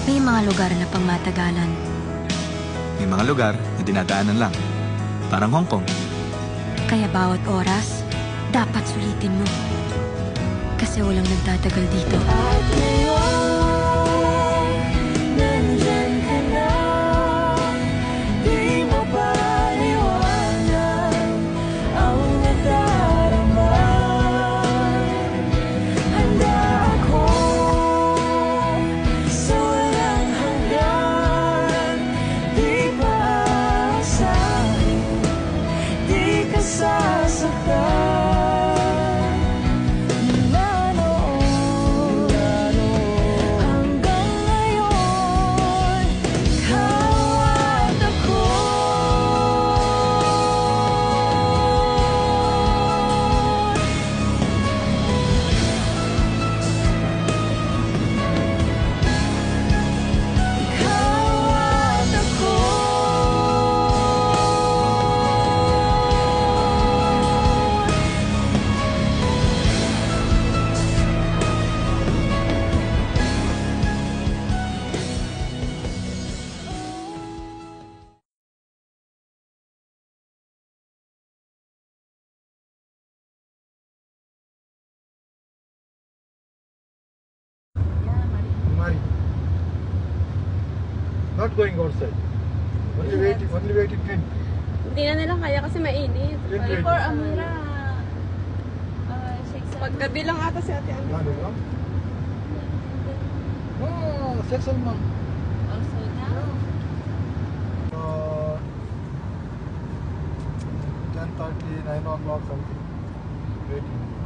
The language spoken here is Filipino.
May mga lugar na pangmatagalan. May mga lugar na dinadaanan lang. Parang Hong Kong. Kaya bawat oras, dapat sulitin mo. Kasi walang nagtatagal dito. At ngayon, nandyan ka na. Di mo paliwanag ang nadarama. Handa ako sa walang hanggan. Di paasahin, di ka sasaktan. Mari. Not going outside. Only waiting 10. Hindi na nila kaya kasi mainit. Before Amira. Paggabi lang ata si Ate Amira. Ano lang? No, sexual mom. Also now? 10:30, 9 o'clock something. Waiting.